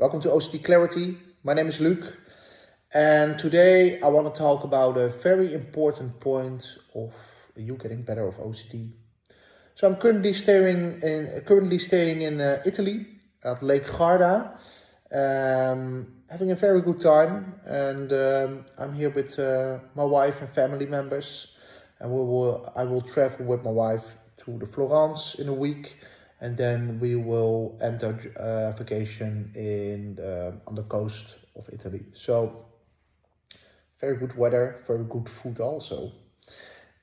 Welcome to OCD Clarity. My name is Luc, and today I want to talk about a very important point of you getting better of OCD. So I'm currently staying in Italy at Lake Garda, having a very good time, and I'm here with my wife and family members, and I will travel with my wife to the Florence in a week. And then we will enter vacation on the coast of Italy. So very good weather, very good food also.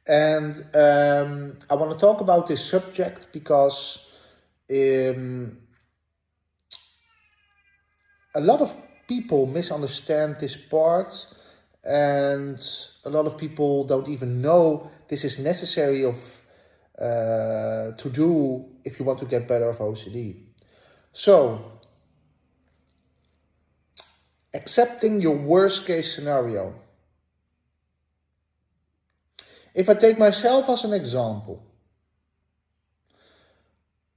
And I want to talk about this subject because a lot of people misunderstand this part, and a lot of people don't even know this is necessary to do if you want to get better of OCD. So, accepting your worst case scenario. If I take myself as an example,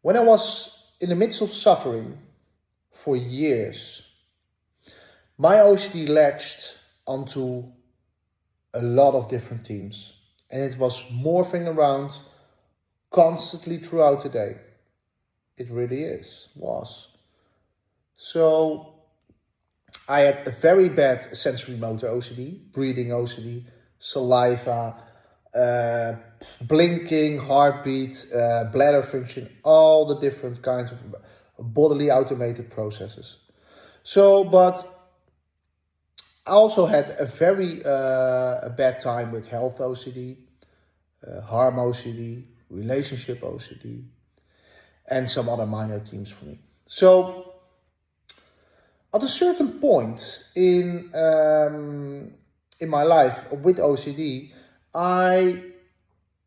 when I was in the midst of suffering for years, my OCD latched onto a lot of different themes, and it was morphing around constantly throughout the day. It really was. So I had a very bad sensory motor OCD, breathing OCD, saliva, blinking, heartbeat, bladder function, all the different kinds of bodily automated processes. So, but I also had a very bad time with health OCD, harm OCD, relationship OCD, and some other minor themes for me. So, at a certain point in my life with OCD, I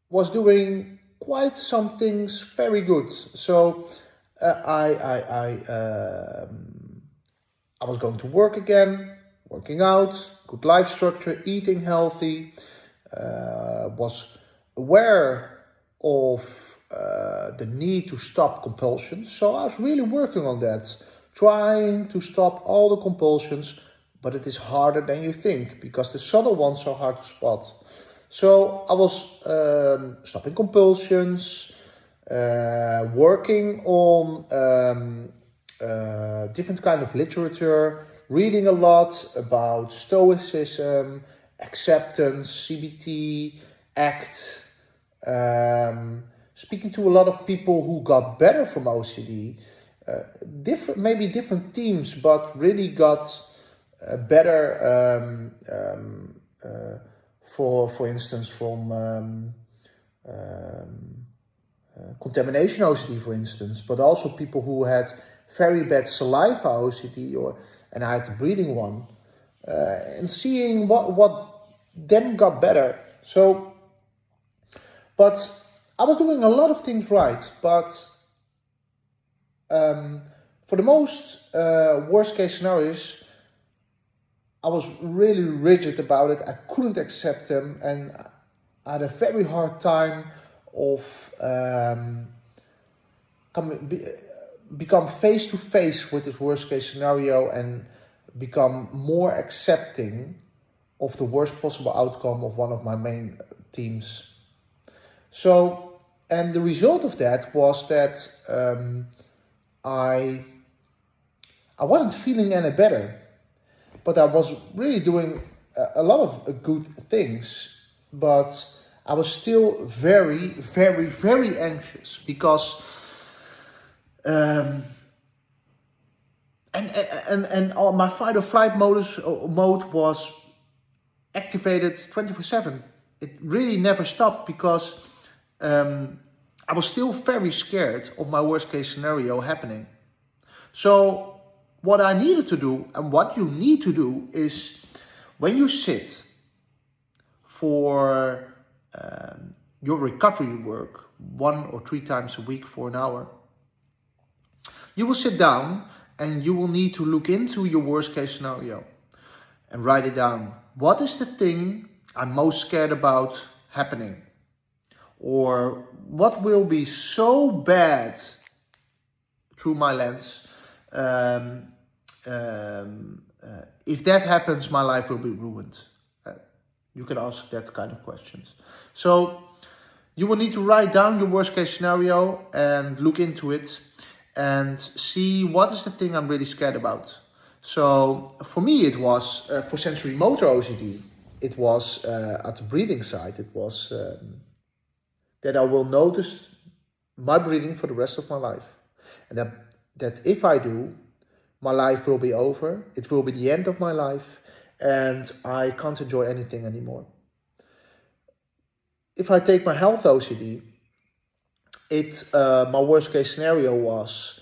was doing quite some things very good. So, I was going to work again, working out, good life structure, eating healthy, was aware of the need to stop compulsions. So I was really working on that, trying to stop all the compulsions, but it is harder than you think because the subtle ones are hard to spot. So I was stopping compulsions, working on different kind of literature, reading a lot about Stoicism, acceptance, CBT, ACT, speaking to a lot of people who got better from OCD, different teams, but really got better, for instance, from contamination OCD, for instance, but also people who had very bad saliva OCD, and I had the breathing one, and seeing what them got better. So, but I was doing a lot of things right, but for the most worst case scenarios, I was really rigid about it. I couldn't accept them, and I had a very hard time of become face to face with this worst case scenario and become more accepting of the worst possible outcome of one of my main teams. So, and the result of that was that I wasn't feeling any better, but I was really doing a lot of good things, but I was still very, very, very anxious because and my fight or flight mode was activated 24/7. It really never stopped because I was still very scared of my worst case scenario happening. So what I needed to do, and what you need to do, is when you sit for your recovery work 1 or 3 times a week for an hour, you will sit down and you will need to look into your worst case scenario and write it down. What is the thing I'm most scared about happening? Or what will be so bad through my lens if that happens, my life will be ruined. You can ask that kind of questions. So you will need to write down your worst case scenario and look into it and see what is the thing I'm really scared about. So for me, it was for sensory motor OCD. It was at the breathing side. It was that I will notice my breathing for the rest of my life, and that if I do, my life will be over. It will be the end of my life, and I can't enjoy anything anymore. If I take my health OCD, my worst case scenario was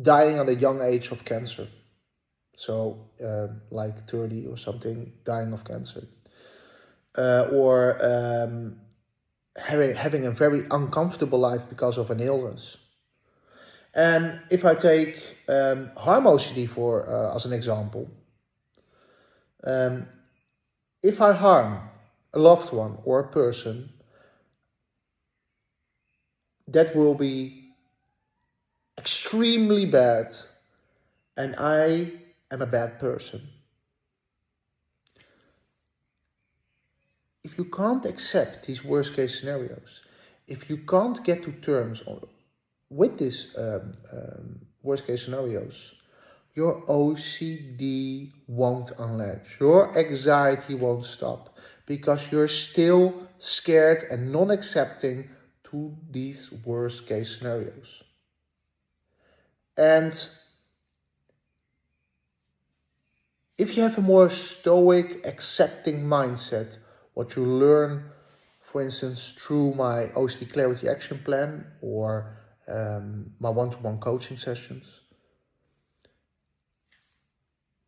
dying at a young age of cancer. So like 30 or something, dying of cancer. Or having a very uncomfortable life because of an illness. And if I take harm OCD as an example, if I harm a loved one or a person, that will be extremely bad, and I am a bad person. If you can't accept these worst case scenarios, if you can't get to terms with these worst case scenarios, your OCD won't unlatch. Your anxiety won't stop because you're still scared and non-accepting to these worst case scenarios. And if you have a more stoic, accepting mindset, what you learn, for instance, through my OCD Clarity action plan or my one-to-one coaching sessions,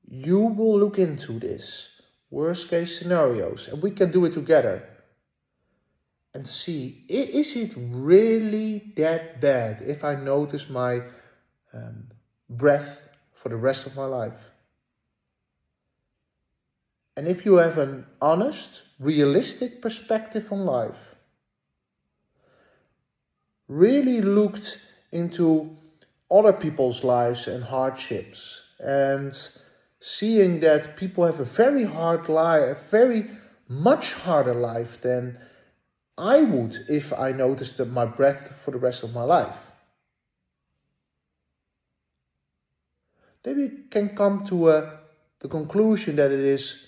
you will look into this worst case scenarios, and we can do it together and see, is it really that bad if I notice my breath for the rest of my life? And if you have an honest, realistic perspective on life, really looked into other people's lives and hardships, and seeing that people have a very hard life, a very much harder life than I would if I noticed my breath for the rest of my life, then we can come to the conclusion that it is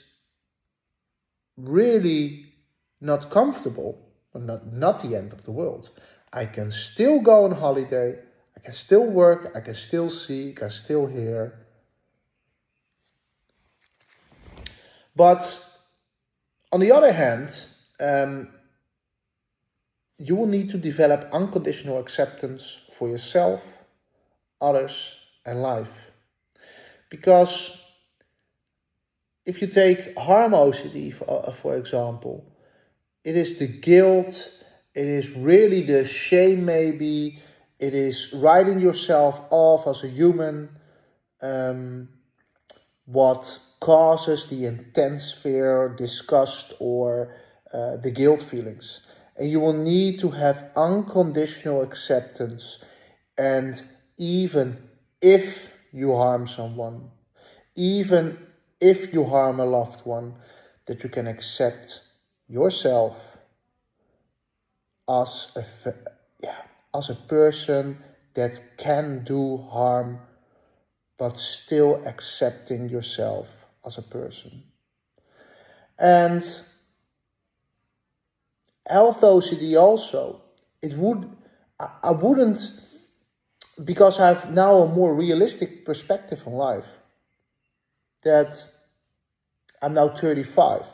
really not comfortable, or not the end of the world. I can still go on holiday, I can still work, I can still see, I can still hear. But on the other hand, you will need to develop unconditional acceptance for yourself, others, and life. Because if you take harm OCD, for example, it is the guilt, it is really the shame maybe, it is writing yourself off as a human, what causes the intense fear, disgust, or the guilt feelings. And you will need to have unconditional acceptance, and even if you harm someone, even if you harm a loved one, that you can accept yourself as a person that can do harm, but still accepting yourself as a person. And health OCD also, I wouldn't, because I have now a more realistic perspective on life, that I'm now 35,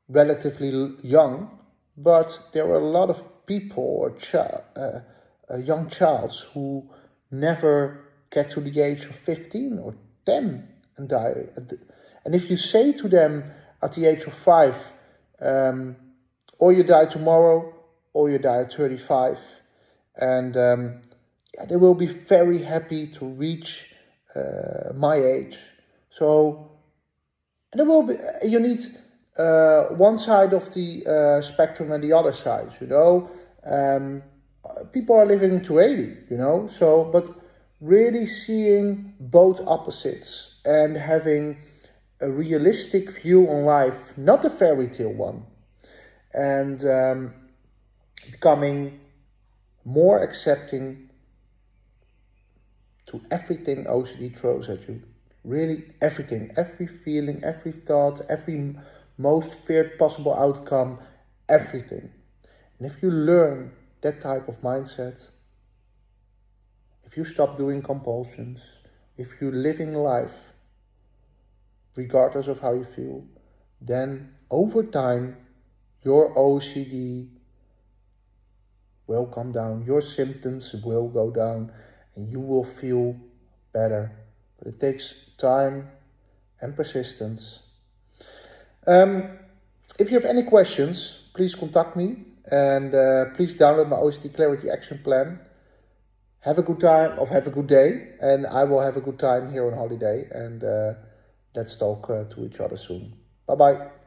relatively young, but there are a lot of people or young childs who never get to the age of 15 or 10 and die. And if you say to them at the age of 5, or you die tomorrow, or you die at 35, and they will be very happy to reach my age. So there will be, you need one side of the spectrum and the other side, you know. People are living to 80, you know. So, but really seeing both opposites and having a realistic view on life, not a fairy tale one, and becoming more accepting to everything OCD throws at you. Really everything, every feeling, every thought, every most feared possible outcome, everything. And if you learn that type of mindset, if you stop doing compulsions, if you're living life regardless of how you feel, then over time your OCD will come down, your symptoms will go down, and you will feel better. But it takes time and persistence. If you have any questions, please contact me, and please download my OCD Clarity Action Plan. Have a good time, or have a good day, and I will have a good time here on holiday, and let's talk to each other soon. Bye-bye.